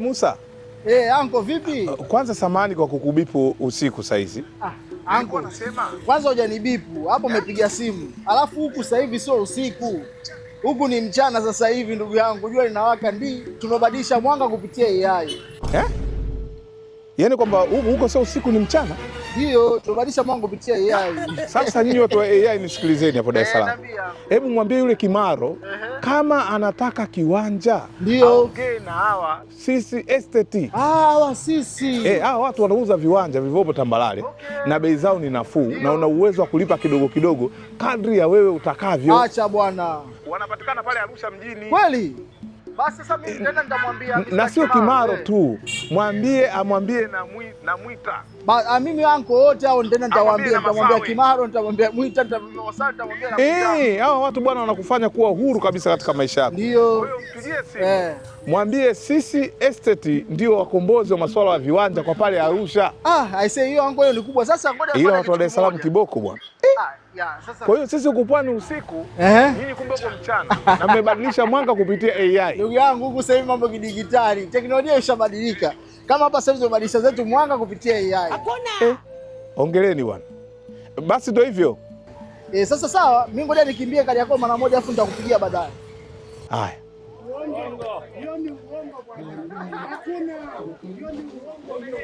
Musa. Anko vipi? Kwanza samani kwa kukubipu usiku saizi. Anko nasema kwanza hujanibipu. Hapo umepiga simu. Alafu huku sasa hivi sio usiku. Huku ni mchana sasa hivi ndugu yangu. Jua linawaka tunabadilisha mwanga kupitia AI. Yaani kwamba huko sio usiku ni mchana? Ndio, tunabadilisha mwanga kupitia AI. Sasa nyinyi watu wa AI nisikilizeni hapo Dar es Salaam. Hebu mwambie yule Kimaro kama anataka kiwanja ndio aongee na hawa sisi estate. Hawa sisi. Hawa watu wanauza viwanja vilivyopo tambalale na bei zao ni nafuu na una uwezo wa kulipa kidogo kidogo kadri ya wewe utakavyo. Acha bwana. Wanapatikana pale Arusha mjini. Kweli? Basi sasa mimi tena nitamwambia na sio Kimaro tu. Amwambie na Mwita. Mimi anko wote hao tena nitamwambia Kimaro, nitamwambia Mwita, nitamwambia na Mwita. Hao watu bwana wanakufanya kuwa huru kabisa katika maisha yako. Ndio. Kwa hiyo mpigie simu. Mwambie sisi estate ndio wakombozi wa masuala ya viwanja kwa pale Arusha. I say hiyo anko hiyo ni kubwa. Sasa ngoja hiyo watu wa Dar es Salaam kiboko bwana. Kwa hiyo sisi huko pwani usiku, nyinyi kumbe huko mchana na mmebadilisha mwanga kupitia AI. Ndugu yangu huku sasa hivi mambo kidigitali. Teknolojia ishabadilika. Kama hapa sasa hivi tunabadilisha zetu mwanga kupitia AI. Hakuna. Ongeleni bwana. Basi ndio hivyo. Sasa sawa, mimi ngoja nikimbie Kariakoo mara moja afu nitakupigia baadaye. Haya. Hiyo ni uongo bwana. Hakuna. Hiyo ni uongo hiyo.